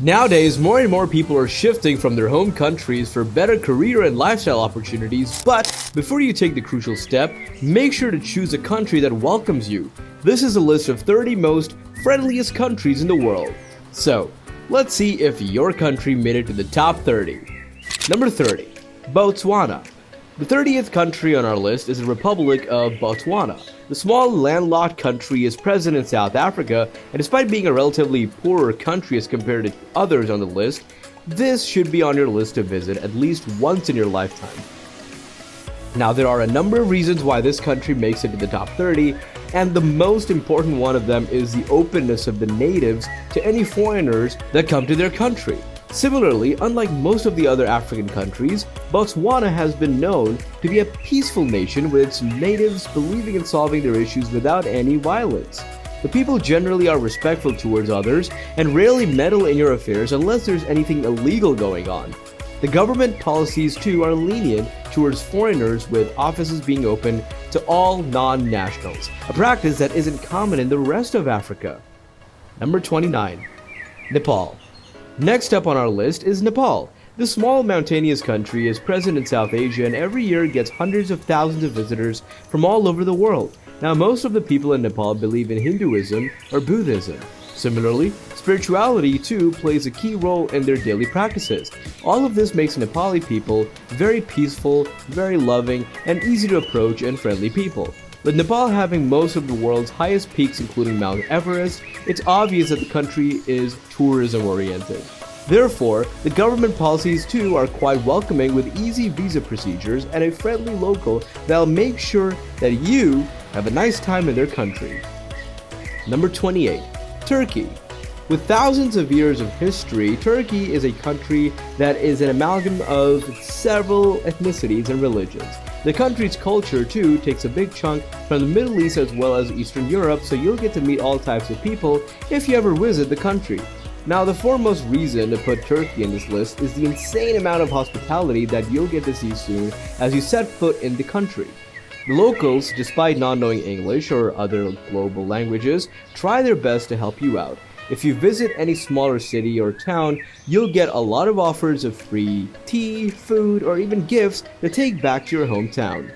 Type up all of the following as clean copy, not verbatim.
Nowadays, more and more people are shifting from their home countries for better career and lifestyle opportunities, but before you take the crucial step, make sure to choose a country that welcomes you. This is a list of 30 most friendliest countries in the world. So, let's see if your country made it to the top 30. Number 30. Botswana. The 30th country on our list is the Republic of Botswana. The small landlocked country is present in South Africa, and despite being a relatively poorer country as compared to others on the list, this should be on your list to visit at least once in your lifetime. Now, there are a number of reasons why this country makes it to the top 30, and the most important one of them is the openness of the natives to any foreigners that come to their country. Similarly, unlike most of the other African countries, Botswana has been known to be a peaceful nation with its natives believing in solving their issues without any violence. The people generally are respectful towards others and rarely meddle in your affairs unless there's anything illegal going on. The government policies too are lenient towards foreigners, with offices being open to all non-nationals, a practice that isn't common in the rest of Africa. Number 29. Nepal. Next up on our list is Nepal. This small mountainous country is present in South Asia and every year gets hundreds of thousands of visitors from all over the world. Now, most of the people in Nepal believe in Hinduism or Buddhism. Similarly, spirituality too plays a key role in their daily practices. All of this makes Nepali people very peaceful, very loving, and easy to approach and friendly people. With Nepal having most of the world's highest peaks including Mount Everest, it's obvious that the country is tourism-oriented. Therefore, the government policies too are quite welcoming, with easy visa procedures and a friendly local that'll make sure that you have a nice time in their country. Number 28. Turkey. With thousands of years of history, Turkey is a country that is an amalgam of several ethnicities and religions. The country's culture too takes a big chunk from the Middle East as well as Eastern Europe, so you'll get to meet all types of people if you ever visit the country. Now, the foremost reason to put Turkey in this list is the insane amount of hospitality that you'll get to see soon as you set foot in the country. The locals, despite not knowing English or other global languages, try their best to help you out. If you visit any smaller city or town, you'll get a lot of offers of free tea, food, or even gifts to take back to your hometown.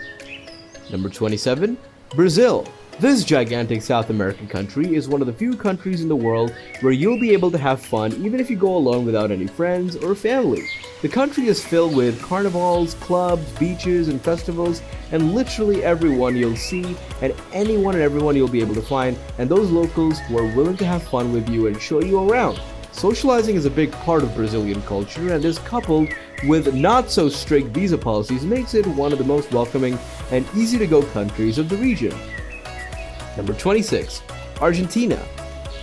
Number 27. Brazil. This gigantic South American country is one of the few countries in the world where you'll be able to have fun even if you go alone without any friends or family. The country is filled with carnivals, clubs, beaches, and festivals, and literally everyone you'll see and anyone and everyone you'll be able to find, and those locals who are willing to have fun with you and show you around. Socializing is a big part of Brazilian culture, and this, coupled with not so strict visa policies, makes it one of the most welcoming and easy to go countries of the region. Number 26. Argentina.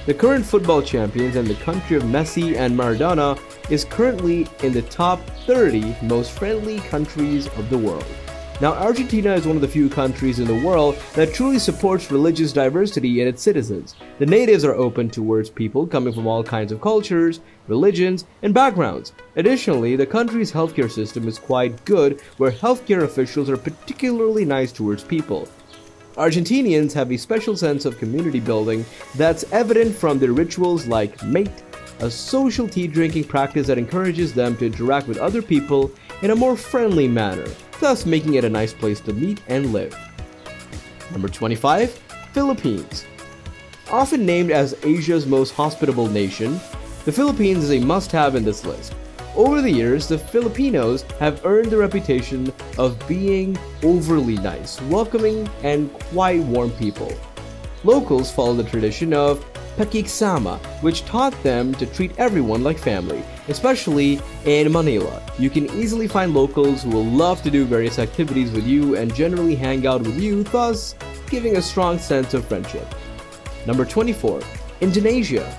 The current football champions and the country of Messi and Maradona is currently in the top 30 most friendly countries of the world. Now, Argentina is one of the few countries in the world that truly supports religious diversity in its citizens. The natives are open towards people coming from all kinds of cultures, religions, and backgrounds. Additionally, the country's healthcare system is quite good, where healthcare officials are particularly nice towards people. Argentinians have a special sense of community building that's evident from their rituals like mate, a social tea drinking practice that encourages them to interact with other people in a more friendly manner, thus making it a nice place to meet and live. Number 25. Philippines. Often named as Asia's most hospitable nation, the Philippines is a must-have in this list. Over the years, the Filipinos have earned the reputation of being overly nice, welcoming, and quite warm people. Locals follow the tradition of pakiksama, which taught them to treat everyone like family, especially in Manila. You can easily find locals who will love to do various activities with you and generally hang out with you, thus giving a strong sense of friendship. Number 24. Indonesia.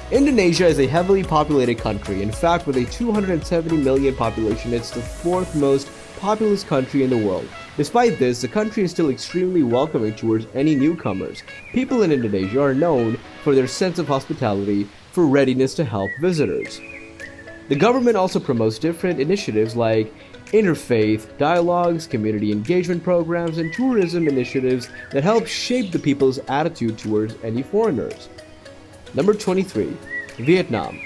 Indonesia is a heavily populated country. In fact, with a 270 million population, it's the fourth most populous country in the world. Despite this, the country is still extremely welcoming towards any newcomers. People in Indonesia are known for their sense of hospitality, for readiness to help visitors. The government also promotes different initiatives like interfaith dialogues, community engagement programs, and tourism initiatives that help shape the people's attitude towards any foreigners. Number 23. Vietnam.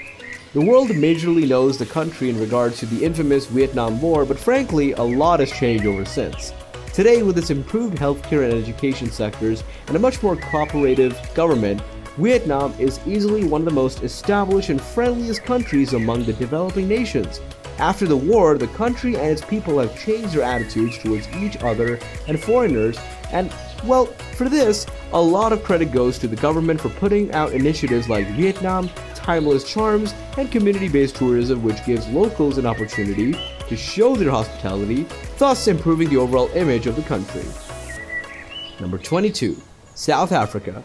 The world majorly knows the country in regards to the infamous Vietnam War, but frankly, a lot has changed over since. Today, with its improved healthcare and education sectors and a much more cooperative government, Vietnam is easily one of the most established and friendliest countries among the developing nations. After the war, the country and its people have changed their attitudes towards each other and foreigners, and, well, for this, a lot of credit goes to the government for putting out initiatives like Vietnam Timeless Charms and community-based tourism, which gives locals an opportunity to show their hospitality, thus improving the overall image of the country. Number 22. South Africa.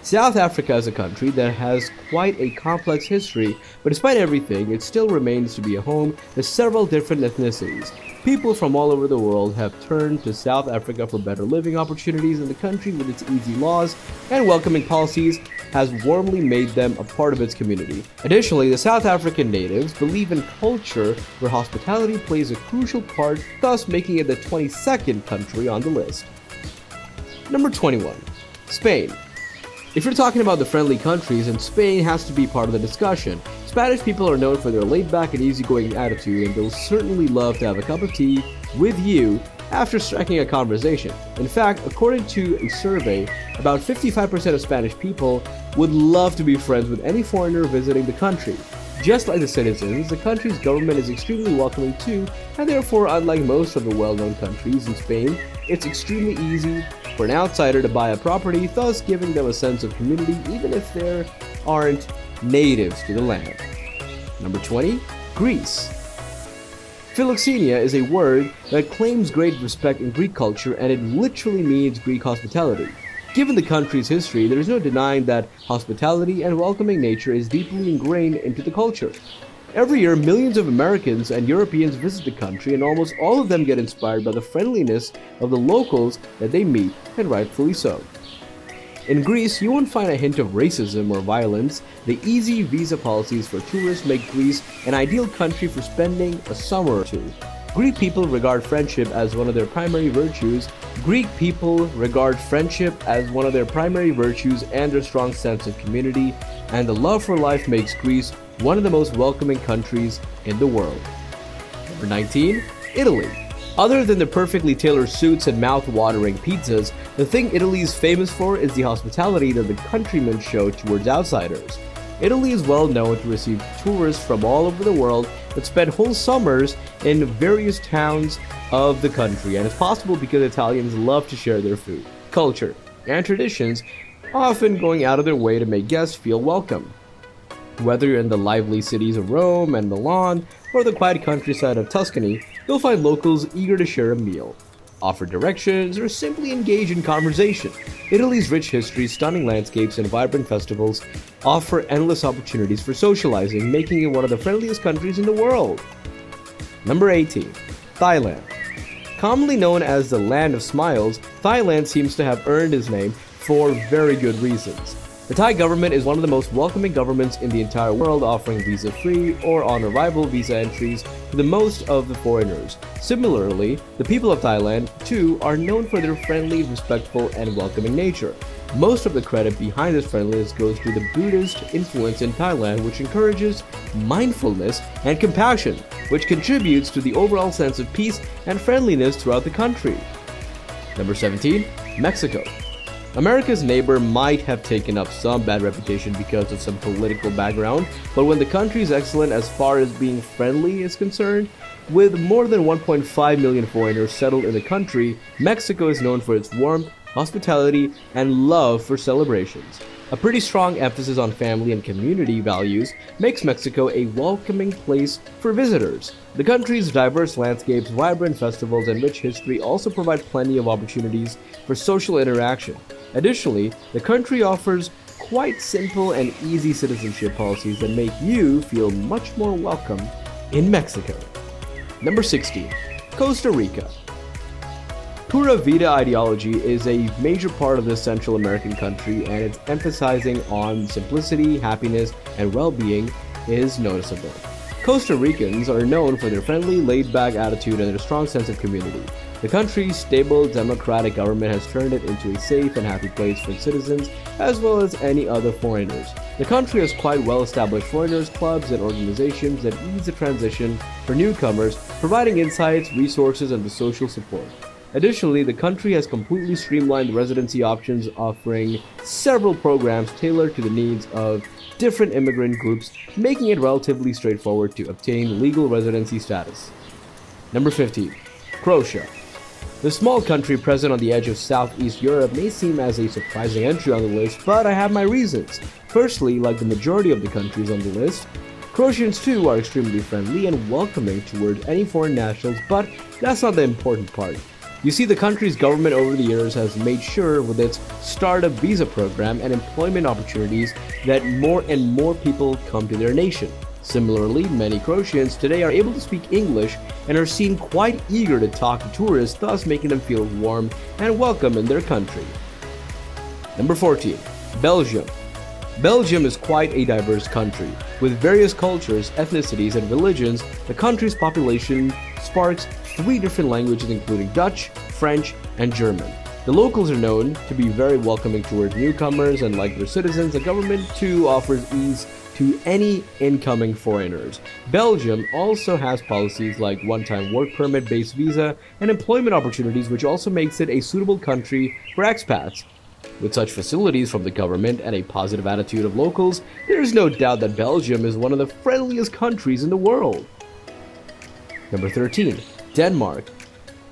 South Africa is a country that has quite a complex history, but despite everything, it still remains to be a home to several different ethnicities. People from all over the world have turned to South Africa for better living opportunities, and the country, with its easy laws and welcoming policies, has warmly made them a part of its community. Additionally, the South African natives believe in culture where hospitality plays a crucial part, thus making it the 22nd country on the list. Number 21. Spain. If you're talking about the friendly countries, then Spain has to be part of the discussion. Spanish people are known for their laid-back and easygoing attitude, and they'll certainly love to have a cup of tea with you after striking a conversation. In fact, according to a survey, about 55% of Spanish people would love to be friends with any foreigner visiting the country. Just like the citizens, the country's government is extremely welcoming too, and therefore, unlike most of the well-known countries in Spain, it's extremely easy for an outsider to buy a property, thus giving them a sense of community even if they aren't natives to the land. Number 20. Greece. Philoxenia is a word that claims great respect in Greek culture, and it literally means Greek hospitality. Given the country's history, there is no denying that hospitality and welcoming nature is deeply ingrained into the culture. Every year, millions of Americans and Europeans visit the country, and almost all of them get inspired by the friendliness of the locals that they meet, and rightfully so. In Greece, you won't find a hint of racism or violence. The easy visa policies for tourists make Greece an ideal country for spending a summer or two. Greek people regard friendship as one of their primary virtues. And their strong sense of community and the love for life makes Greece one of the most welcoming countries in the world. Number 19. Italy. Other than the perfectly tailored suits and mouth-watering pizzas, the thing Italy is famous for is the hospitality that the countrymen show towards outsiders. Italy is well known to receive tourists from all over the world that spend whole summers in various towns of the country, and it's possible because Italians love to share their food, culture, and traditions, often going out of their way to make guests feel welcome. Whether you're in the lively cities of Rome and Milan, or the quiet countryside of Tuscany, you'll find locals eager to share a meal, offer directions, or simply engage in conversation. Italy's rich history, stunning landscapes, and vibrant festivals offer endless opportunities for socializing, making it one of the friendliest countries in the world. Number 18. Thailand. Commonly known as the Land of Smiles, Thailand seems to have earned its name for very good reasons. The Thai government is one of the most welcoming governments in the entire world, offering visa-free or on-arrival visa entries to the most of the foreigners. Similarly, the people of Thailand, too, are known for their friendly, respectful, and welcoming nature. Most of the credit behind this friendliness goes to the Buddhist influence in Thailand, which encourages mindfulness and compassion, which contributes to the overall sense of peace and friendliness throughout the country. Number 17. Mexico. America's neighbor might have taken up some bad reputation because of some political background, but when the country is excellent as far as being friendly is concerned, with more than 1.5 million foreigners settled in the country, Mexico is known for its warmth, hospitality, and love for celebrations. A pretty strong emphasis on family and community values makes Mexico a welcoming place for visitors. The country's diverse landscapes, vibrant festivals, and rich history also provide plenty of opportunities for social interaction. Additionally, the country offers quite simple and easy citizenship policies that make you feel much more welcome in Mexico. Number 16. Costa Rica. Pura Vida ideology is a major part of this Central American country, and its emphasizing on simplicity, happiness, and well-being is noticeable. Costa Ricans are known for their friendly, laid-back attitude and their strong sense of community. The country's stable democratic government has turned it into a safe and happy place for its citizens as well as any other foreigners. The country has quite well-established foreigners clubs and organizations that ease the transition for newcomers, providing insights, resources, and the social support. Additionally, the country has completely streamlined residency options, offering several programs tailored to the needs of different immigrant groups, making it relatively straightforward to obtain legal residency status. Number 15. Croatia. The small country present on the edge of Southeast Europe may seem as a surprising entry on the list, but I have my reasons. Firstly, like the majority of the countries on the list, Croatians too are extremely friendly and welcoming towards any foreign nationals, but that's not the important part. You see, the country's government over the years has made sure with its startup visa program and employment opportunities that more and more people come to their nation. Similarly, many Croatians today are able to speak English and are seen quite eager to talk to tourists, thus making them feel warm and welcome in their country. Number 14. Belgium. Belgium is quite a diverse country. With various cultures, ethnicities, and religions, the country's population sparks 3 different languages including Dutch, French, and German. The locals are known to be very welcoming towards newcomers, and like their citizens, the government too offers ease to any incoming foreigners. Belgium also has policies like one-time work permit-based visa and employment opportunities, which also makes it a suitable country for expats. With such facilities from the government and a positive attitude of locals, there is no doubt that Belgium is one of the friendliest countries in the world. Number 13. Denmark.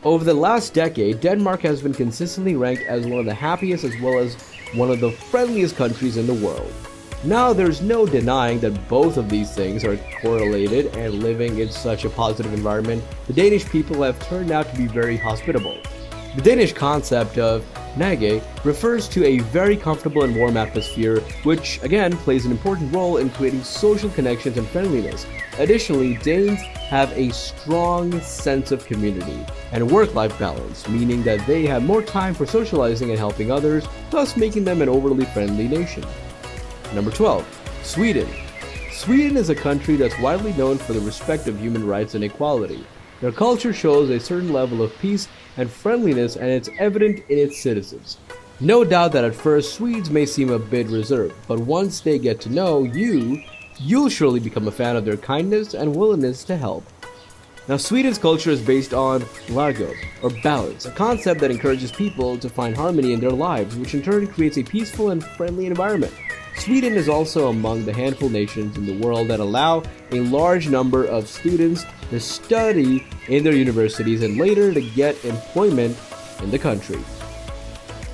Over the last decade, Denmark has been consistently ranked as one of the happiest as well as one of the friendliest countries in the world. Now, there's no denying that both of these things are correlated, and living in such a positive environment, the Danish people have turned out to be very hospitable. The Danish concept of Nage refers to a very comfortable and warm atmosphere, which again plays an important role in creating social connections and friendliness. Additionally, Danes have a strong sense of community and work-life balance, meaning that they have more time for socializing and helping others, thus making them an overly friendly nation. Number 12. Sweden. Sweden is a country that's widely known for the respect of human rights and equality. Their culture shows a certain level of peace and friendliness, and it's evident in its citizens. No doubt that at first Swedes may seem a bit reserved, but once they get to know you, you'll surely become a fan of their kindness and willingness to help. Now, Sweden's culture is based on largo, or balance, a concept that encourages people to find harmony in their lives, which in turn creates a peaceful and friendly environment. Sweden is also among the handful nations in the world that allow a large number of students to study in their universities and later to get employment in the country.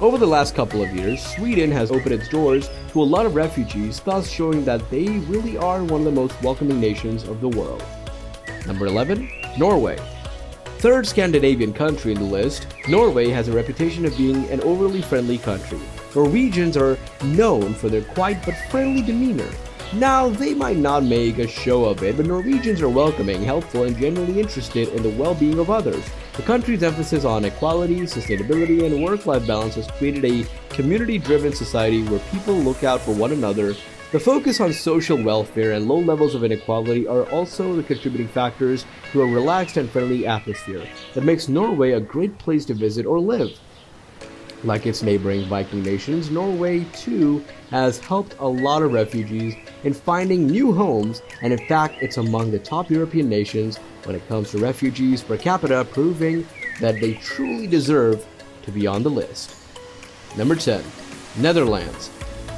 Over the last couple of years, Sweden has opened its doors to a lot of refugees, thus showing that they really are one of the most welcoming nations of the world. Number 11. Norway. Third Scandinavian country in the list, Norway has a reputation of being an overly friendly country. Norwegians are known for their quiet but friendly demeanor. Now, they might not make a show of it, but Norwegians are welcoming, helpful, and genuinely interested in the well-being of others. The country's emphasis on equality, sustainability, and work-life balance has created a community-driven society where people look out for one another. The focus on social welfare and low levels of inequality are also the contributing factors to a relaxed and friendly atmosphere that makes Norway a great place to visit or live. Like its neighboring Viking nations, Norway too has helped a lot of refugees in finding new homes, and in fact it's among the top European nations when it comes to refugees per capita, proving that they truly deserve to be on the list. Number 10. Netherlands.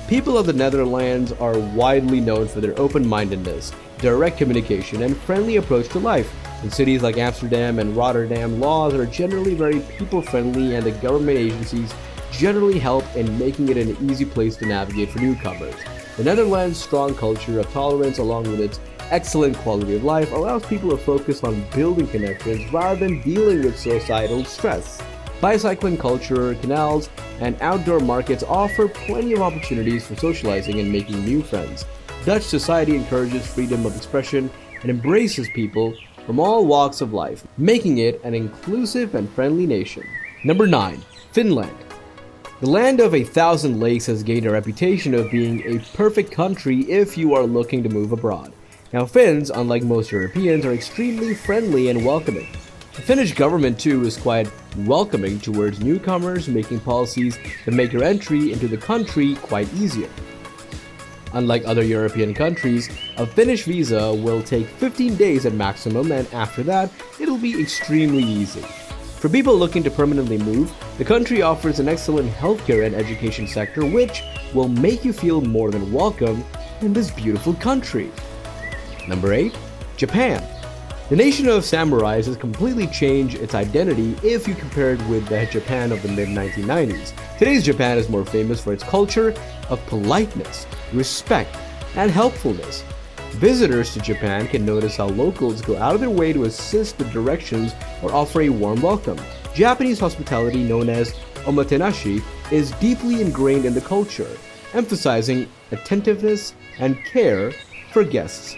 People of the Netherlands are widely known for their open-mindedness, direct communication, and friendly approach to life. In cities like Amsterdam and Rotterdam, laws are generally very people-friendly, and the government agencies generally help in making it an easy place to navigate for newcomers. The Netherlands' strong culture of tolerance, along with its excellent quality of life, allows people to focus on building connections rather than dealing with societal stress. Bicycling culture, canals, and outdoor markets offer plenty of opportunities for socializing and making new friends. Dutch society encourages freedom of expression and embraces people from all walks of life, making it an inclusive and friendly nation. Number 9. Finland. The land of 1,000 lakes has gained a reputation of being a perfect country if you are looking to move abroad. Now, Finns, unlike most Europeans, are extremely friendly and welcoming. The Finnish government too is quite welcoming towards newcomers, making policies that make your entry into the country quite easier. Unlike other European countries, a Finnish visa will take 15 days at maximum, and after that, it'll be extremely easy. For people looking to permanently move, the country offers an excellent healthcare and education sector which will make you feel more than welcome in this beautiful country. Number 8. Japan. The nation of samurais has completely changed its identity if you compare it with the Japan of the mid-1990s. Today's Japan is more famous for its culture of politeness, respect, and helpfulness. Visitors to Japan can notice how locals go out of their way to assist with directions or offer a warm welcome. Japanese hospitality, known as omotenashi, is deeply ingrained in the culture, emphasizing attentiveness and care for guests.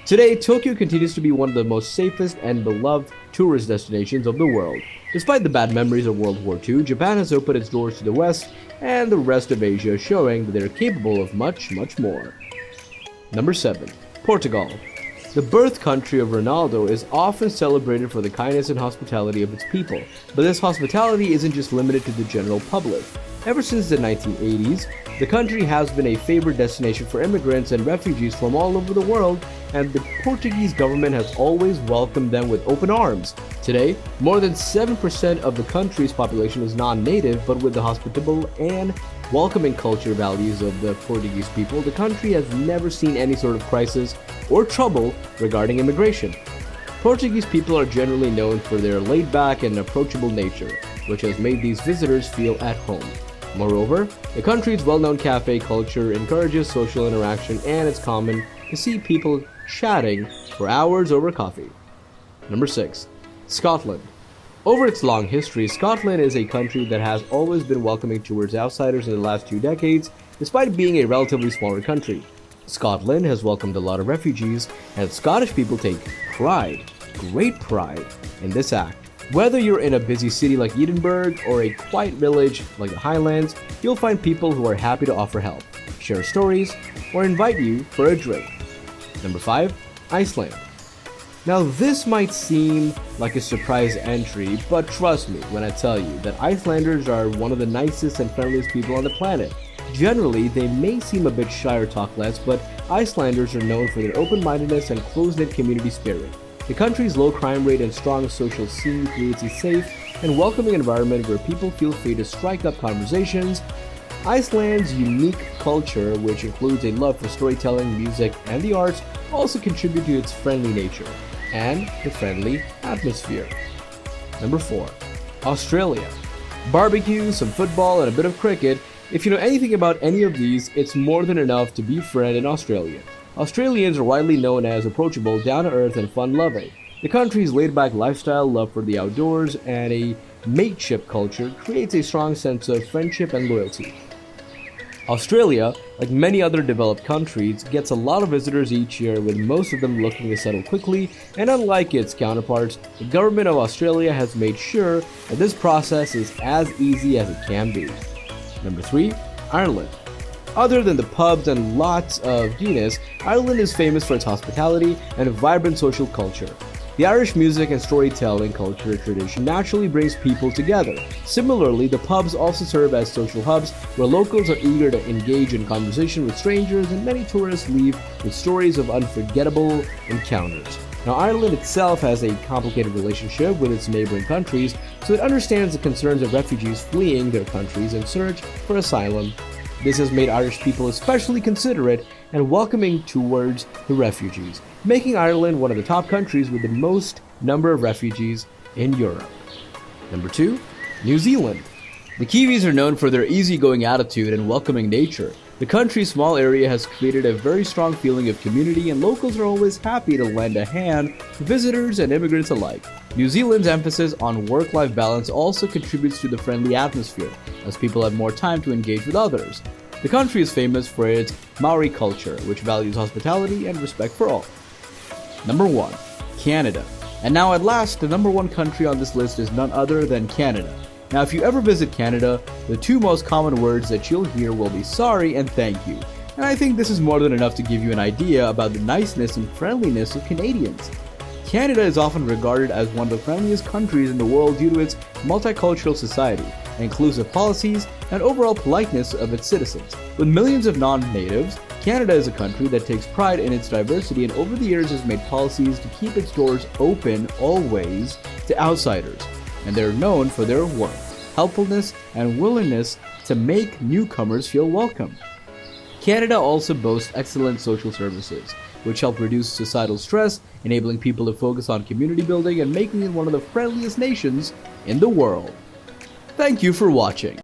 Today, Tokyo continues to be one of the most safest and beloved tourist destinations of the world. Despite the bad memories of World War II, Japan has opened its doors to the West and the rest of Asia, showing that they're capable of much, much more. Number 7. Portugal. The birth country of Ronaldo is often celebrated for the kindness and hospitality of its people, but this hospitality isn't just limited to the general public. Ever since the 1980s, the country has been a favored destination for immigrants and refugees from all over the world, and the Portuguese government has always welcomed them with open arms. Today, more than 7% of the country's population is non-native, but with the hospitable and welcoming culture values of the Portuguese people, the country has never seen any sort of crisis or trouble regarding immigration. Portuguese people are generally known for their laid-back and approachable nature, which has made these visitors feel at home. Moreover, the country's well-known cafe culture encourages social interaction, and it's common to see people chatting for hours over coffee. Number 6. Scotland. Over its long history, Scotland is a country that has always been welcoming towards outsiders in the last 2 decades, despite being a relatively smaller country. Scotland has welcomed a lot of refugees, and Scottish people take great pride, in this act. Whether you're in a busy city like Edinburgh or a quiet village like the Highlands, you'll find people who are happy to offer help, share stories, or invite you for a drink. Number 5. Iceland. Now this might seem like a surprise entry, but trust me when I tell you that Icelanders are one of the nicest and friendliest people on the planet. Generally, they may seem a bit shy or talk less, but Icelanders are known for their open-mindedness and close-knit community spirit. The country's low crime rate and strong social scene creates a safe and welcoming environment where people feel free to strike up conversations. Iceland's unique culture, which includes a love for storytelling, music, and the arts, also contribute to its friendly nature and the friendly atmosphere. Number 4. Australia. Barbecue, some football, and a bit of cricket. If you know anything about any of these, it's more than enough to befriend in Australia. Australians are widely known as approachable, down-to-earth, and fun-loving. The country's laid-back lifestyle, love for the outdoors, and a mateship culture creates a strong sense of friendship and loyalty. Australia, like many other developed countries, gets a lot of visitors each year, with most of them looking to settle quickly, and unlike its counterparts, the government of Australia has made sure that this process is as easy as it can be. Number 3. Ireland. Other than the pubs and lots of Guinness, Ireland is famous for its hospitality and a vibrant social culture. The Irish music and storytelling culture tradition naturally brings people together. Similarly, the pubs also serve as social hubs where locals are eager to engage in conversation with strangers, and many tourists leave with stories of unforgettable encounters. Now, Ireland itself has a complicated relationship with its neighboring countries, so it understands the concerns of refugees fleeing their countries in search for asylum. This has made Irish people especially considerate and welcoming towards the refugees, making Ireland one of the top countries with the most number of refugees in Europe. Number 2. New Zealand. The Kiwis are known for their easygoing attitude and welcoming nature. The country's small area has created a very strong feeling of community, and locals are always happy to lend a hand to visitors and immigrants alike. New Zealand's emphasis on work-life balance also contributes to the friendly atmosphere, as people have more time to engage with others. The country is famous for its Maori culture, which values hospitality and respect for all. Number 1. Canada. And now at last, the number 1 country on this list is none other than Canada. Now, if you ever visit Canada, the 2 most common words that you'll hear will be sorry and thank you. And I think this is more than enough to give you an idea about the niceness and friendliness of Canadians. Canada is often regarded as one of the friendliest countries in the world due to its multicultural society, inclusive policies, and overall politeness of its citizens. With millions of non-natives, Canada is a country that takes pride in its diversity and over the years has made policies to keep its doors open always to outsiders, and they're known for their warmth, helpfulness, and willingness to make newcomers feel welcome. Canada also boasts excellent social services, which help reduce societal stress, enabling people to focus on community building and making it one of the friendliest nations in the world. Thank you for watching.